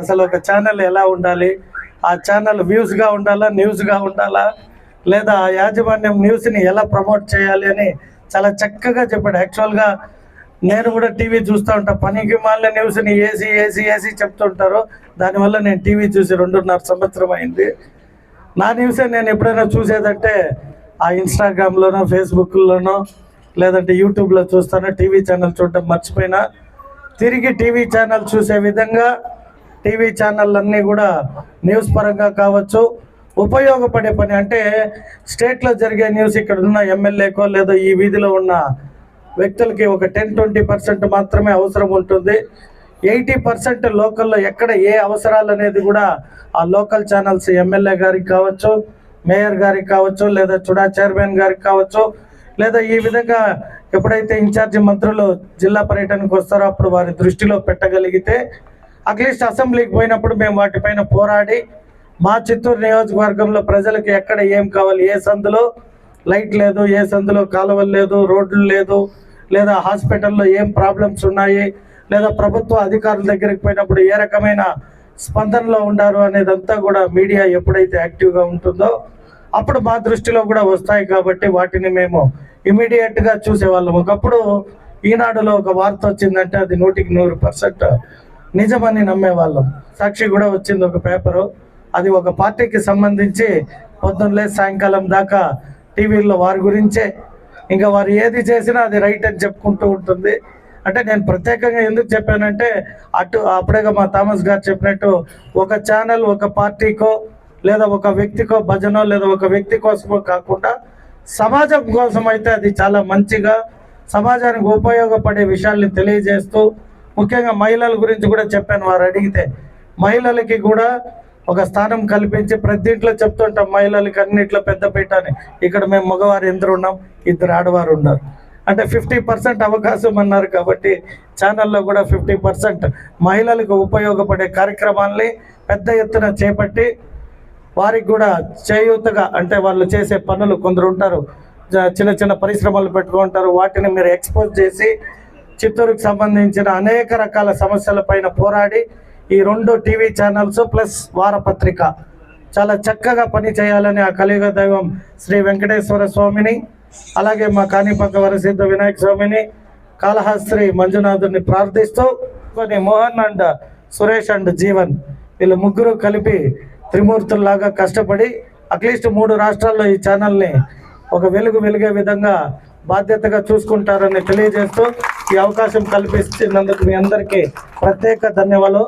అసలు ఒక ఛానల్ ఎలా ఉండాలి, ఆ ఛానల్ వ్యూస్గా ఉండాలా, న్యూస్గా ఉండాలా, లేదా యాజమాన్యం న్యూస్ని ఎలా ప్రమోట్ చేయాలి అని చాలా చక్కగా చెప్పాడు. యాక్చువల్గా నేను కూడా టీవీ చూస్తూ ఉంటాను. పనికి మాలిన న్యూస్ని ఏసి చెప్తుంటారు. దానివల్ల నేను టీవీ చూసి 2.5 సంవత్సరం అయింది. నా న్యూసే నేను ఎప్పుడైనా చూసేదంటే ఆ ఇన్స్టాగ్రామ్లోనో, ఫేస్బుక్లోనో, లేదంటే యూట్యూబ్లో చూస్తాను. టీవీ ఛానల్ చూడటం మర్చిపోయినా తిరిగి టీవీ ఛానల్ చూసే విధంగా టీవీ ఛానళ్ళన్నీ కూడా న్యూస్ పరంగా కావచ్చు, ఉపయోగపడే పని. అంటే స్టేట్లో జరిగే న్యూస్ ఇక్కడ ఉన్న ఎమ్మెల్యేకో లేదా ఈ వీధిలో ఉన్న వ్యక్తులకి ఒక 10-20% మాత్రమే అవసరం ఉంటుంది. 80% లోకల్లో ఎక్కడ ఏ అవసరాలు అనేది కూడా ఆ లోకల్ ఛానల్స్ ఎమ్మెల్యే గారికి కావచ్చు, మేయర్ గారికి కావచ్చు, లేదా చుడా చైర్మన్ గారికి కావచ్చు, లేదా ఈ విధంగా ఎప్పుడైతే ఇన్ఛార్జి మంత్రులు జిల్లా పర్యటనకు వస్తారో అప్పుడు వారి దృష్టిలో పెట్టగలిగితే అట్లీస్ట్ అసెంబ్లీకి పోయినప్పుడు మేము వాటిపైన పోరాడి మా చిత్తూరు నియోజకవర్గంలో ప్రజలకు ఎక్కడ ఏం కావాలి, ఏ సందులో లైట్ లేదు, ఏ సందులో కాలువలు లేదు, రోడ్లు లేదు, లేదా హాస్పిటల్లో ఏం ప్రాబ్లమ్స్ ఉన్నాయి, లేదా ప్రభుత్వ అధికారుల దగ్గరికి పోయినప్పుడు ఏ రకమైన స్పందనలో ఉండారు అనేదంతా కూడా మీడియా ఎప్పుడైతే యాక్టివ్గా ఉంటుందో అప్పుడు మా దృష్టిలో కూడా వస్తాయి. కాబట్టి వాటిని మేము ఇమీడియట్గా చూసేవాళ్ళం. ఒకప్పుడు ఈనాడులో ఒక వార్త వచ్చిందంటే అది 100% నిజమని నమ్మేవాళ్ళం. సాక్షి కూడా వచ్చింది ఒక పేపరు, అది ఒక పార్టీకి సంబంధించి పొద్దున్నలే సాయంకాలం దాకా టీవీల్లో వారి గురించే, ఇంకా వారు ఏది చేసినా అది రైట్ అని చెప్పుకుంటూ ఉంటుంది. అంటే నేను ప్రత్యేకంగా ఎందుకు చెప్పానంటే అప్పుడేగా మా థామస్ గారు చెప్పినట్టు ఒక ఛానల్ ఒక పార్టీకో లేదా ఒక వ్యక్తికో భజనో లేదా ఒక వ్యక్తి కోసమో కాకుండా సమాజం కోసం అయితే అది చాలా మంచిగా సమాజానికి ఉపయోగపడే విషయాల్ని తెలియజేస్తూ, ముఖ్యంగా మహిళల గురించి కూడా చెప్పాను. వారు అడిగితే మహిళలకి కూడా ఒక స్థానం కల్పించి ప్రతి ఇంట్లో చెప్తుంటాం మహిళలకి అన్నింటిలో పెద్దపీట అని. ఇక్కడ మేము మగవారు ఎందరు ఉన్నాం, 2 ఆడవారు ఉన్నారు. అంటే 50% అవకాశం అన్నారు. కాబట్టి ఛానల్లో కూడా 50% మహిళలకు ఉపయోగపడే కార్యక్రమాల్ని పెద్ద ఎత్తున చేపట్టి వారికి కూడా చేయూతగా, అంటే వాళ్ళు చేసే పనులు కొందరు ఉంటారు, చిన్న చిన్న పరిశ్రమలు పెట్టుకుంటారు, వాటిని మీరు ఎక్స్పోజ్ చేసి చిత్తూరుకు సంబంధించిన అనేక రకాల సమస్యలపైన పోరాడి ఈ 2 టీవీ ఛానల్స్ ప్లస్ వారపత్రిక చాలా చక్కగా పని చేయాలని ఆ కలియుగ దైవం శ్రీ వెంకటేశ్వర స్వామిని, అలాగే మా కాణిపాక వరసిద్ధ వినాయక స్వామిని, కాళహస్త్రి మంజునాథుని ప్రార్థిస్తూ కొన్ని మోహన్ అండ్ సురేష్ అండ్ జీవన్ వీళ్ళు ముగ్గురు కలిపి త్రిమూర్తుల్లాగా కష్టపడి అట్లీస్ట్ 3 రాష్ట్రాల్లో ఈ ఛానల్ని ఒక వెలిగే విధంగా బాధ్యతగా చూసుకుంటారని తెలియజేస్తూ ఈ అవకాశం కల్పిస్తున్నందుకు మీ అందరికీ ప్రత్యేక ధన్యవాదాలు.